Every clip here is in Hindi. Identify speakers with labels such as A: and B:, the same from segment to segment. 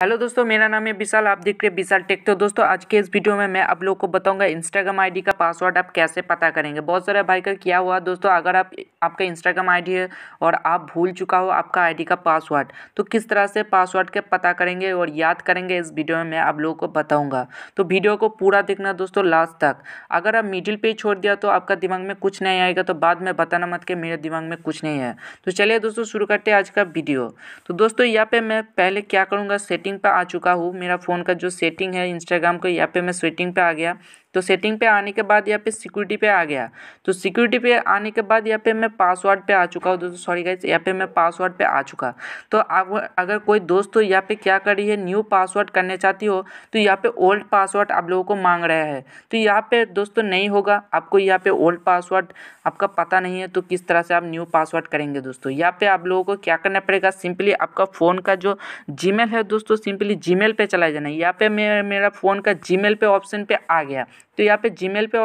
A: हेलो दोस्तों, मेरा नाम है विशाल। आप देख रहे हैं विशाल टेक। तो दोस्तों, आज के इस वीडियो में मैं आप लोगों को बताऊंगा इंस्टाग्राम आईडी का पासवर्ड आप कैसे पता करेंगे। बहुत सारे भाई का क्या हुआ दोस्तों, अगर आपका इंस्टाग्राम आईडी है और आप भूल चुका हो आपका आईडी का पासवर्ड, तो किस तरह से पासवर्ड के पता करेंगे और याद करेंगे, इस वीडियो में मैं आप लोगों को बताऊँगा। तो वीडियो को पूरा देखना दोस्तों लास्ट तक। अगर आप मिडिल पे छोड़ दिया तो आपका दिमाग में कुछ नहीं आएगा, तो बाद में बताना मत कि मेरे दिमाग में कुछ नहीं है। तो चलिए दोस्तों, शुरू करते हैं आज का वीडियो। तो दोस्तों, यहाँ पे मैं पहले क्या करूँगा, सेटिंग पे आ चुका हूँ। मेरा फ़ोन का जो सेटिंग है इंस्टाग्राम को, यहाँ पे मैं सेटिंग पे आ गया। तो सेटिंग पे आने के बाद यहाँ पे सिक्योरिटी पे आ गया। तो सिक्योरिटी पे आने के बाद यहाँ पे मैं पासवर्ड पे आ चुका हूँ दोस्तों। सॉरी गाइस, यहाँ पे मैं पासवर्ड पे आ चुका। तो अब अगर कोई दोस्त तो यहाँ पे क्या कर रही है, न्यू पासवर्ड करने चाहती हो, तो यहाँ पे ओल्ड पासवर्ड आप लोगों को मांग रहा है। तो यहाँ पे दोस्तों नहीं होगा, आपको यहाँ पे ओल्ड पासवर्ड आपका पता नहीं है, तो किस तरह से आप न्यू पासवर्ड करेंगे दोस्तों। यहाँ पे आप लोगों को क्या करना पड़ेगा, सिंपली आपका फ़ोन का जो जीमेल है दोस्तों, सिंपली जीमेल पे चला जाना। यहाँ पे मेरा फ़ोन का जीमेल पे ऑप्शन पे आ गया। तो यहाँ पे जीमेल पे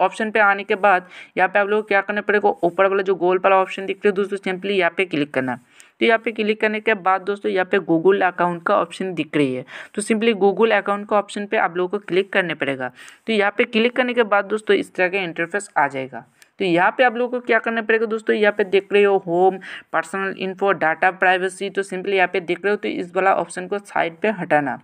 A: ऑप्शन पे आने के बाद यहाँ पे आप लोग क्या करना पड़ेगा, ऊपर वाला जो गोल वाला ऑप्शन दिख रहा है दोस्तों, सिंपली यहाँ पे क्लिक करना। तो यहाँ पे क्लिक करने के बाद दोस्तों यहाँ पे गूगल अकाउंट का ऑप्शन दिख रही है। तो सिंपली गूगल अकाउंट का ऑप्शन पे आप लोगों को क्लिक करने पड़ेगा। तो यहाँ पे क्लिक करने के बाद दोस्तों इस तरह का इंटरफेस आ जाएगा। तो यहाँ पे आप लोगों को क्या करना पड़ेगा दोस्तों, यहाँ पे देख रहे हो home, personal info, data privacy. तो सिंपली यहाँ पे देख रहे हो, तो इस वाला ऑप्शन को साइड पे हटाना।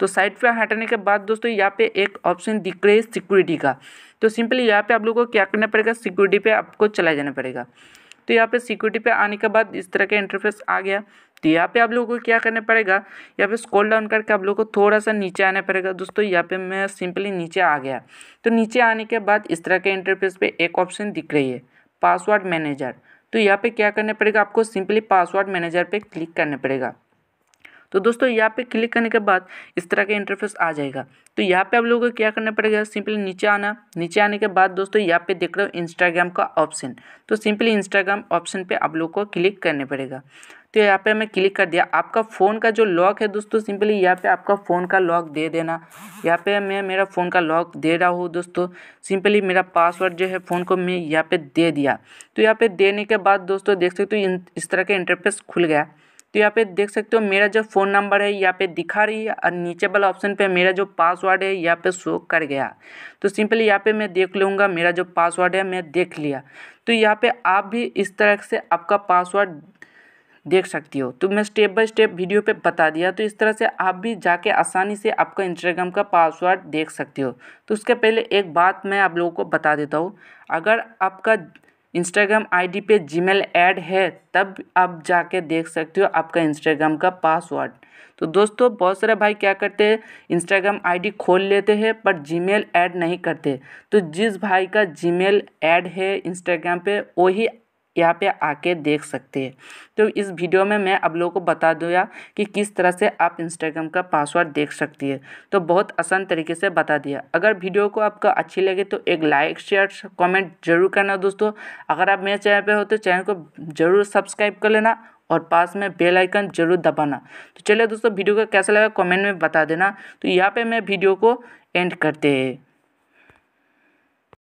A: तो साइड पे हटाने के बाद दोस्तों यहाँ पे एक ऑप्शन दिख रही है सिक्योरिटी का। तो सिंपली यहाँ पे आप लोगों को क्या करना पड़ेगा, सिक्योरिटी पे आपको चला जाना पड़ेगा। तो यहाँ पे सिक्योरिटी पे आने के बाद इस तरह का इंटरफेस आ गया। तो यहाँ पे आप लोगों को क्या करना पड़ेगा, यहाँ पे स्क्रॉल डाउन करके आप लोगों को थोड़ा सा नीचे आना पड़ेगा दोस्तों। यहाँ पे मैं सिंपली नीचे आ गया। तो नीचे आने के बाद इस तरह के इंटरफेस पे एक ऑप्शन दिख रही है, पासवर्ड मैनेजर। तो यहाँ पे क्या करना पड़ेगा, आपको सिंपली पासवर्ड मैनेजर पे क्लिक करना पड़ेगा। तो दोस्तों यहाँ पे क्लिक करने के बाद इस तरह का इंटरफेस आ जाएगा। तो यहाँ पे आप लोगों को क्या करना पड़ेगा, सिंपली नीचे आना। नीचे आने के बाद दोस्तों यहाँ पे देख रहे हो इंस्टाग्राम का ऑप्शन। तो सिंपली इंस्टाग्राम ऑप्शन पे आप लोगों को क्लिक करने पड़ेगा। तो यहाँ पे मैं क्लिक कर दिया। आपका फ़ोन का जो लॉक है दोस्तों, सिंपली यहाँ पे आपका फ़ोन का लॉक दे देना। यहाँ पे मैं मेरा फ़ोन का लॉक दे रहा हूँ दोस्तों। सिंपली मेरा पासवर्ड जो है फ़ोन को मैं यहाँ पे दे दिया। तो यहाँ पे देने के बाद दोस्तों देख सकते हो इस तरह का इंटरफेस खुल गया। तो यहाँ पे देख सकते हो मेरा जो फ़ोन नंबर है यहाँ पे दिखा रही है, और नीचे वाला ऑप्शन पे मेरा जो पासवर्ड है यहाँ पे शो कर गया। तो सिंपली यहाँ पे मैं देख लूँगा, मेरा जो पासवर्ड है मैं देख लिया। तो यहाँ पे आप भी इस तरह से आपका पासवर्ड देख सकती हो। तो मैं स्टेप बाय स्टेप वीडियो पे बता दिया। तो इस तरह से आप भी जाके आसानी से आपका इंस्टाग्राम का पासवर्ड देख सकते हो। तो उसके पहले एक बात मैं आप लोगों को बता देता हूँ, अगर आपका इंस्टाग्राम आईडी पे जीमेल ऐड है तब आप जाके देख सकते हो आपका इंस्टाग्राम का पासवर्ड। तो दोस्तों बहुत सारे भाई क्या करते हैं, इंस्टाग्राम आईडी खोल लेते हैं पर जीमेल ऐड नहीं करते। तो जिस भाई का जीमेल ऐड है इंस्टाग्राम पे वही यहाँ पे आके देख सकते हैं। तो इस वीडियो में मैं आप लोगों को बता दूँगा कि किस तरह से आप इंस्टाग्राम का पासवर्ड देख सकती है। तो बहुत आसान तरीके से बता दिया। अगर वीडियो को आपका अच्छी लगे तो एक लाइक, शेयर, कमेंट जरूर करना दोस्तों। अगर आप मेरे चैनल पे हो तो चैनल को जरूर सब्सक्राइब कर लेना और पास में बेल आइकन जरूर दबाना। तो चलिए दोस्तों, वीडियो को कैसा लगा कमेंट में बता देना। तो यहाँ पे मैं वीडियो को एंड करते हैं।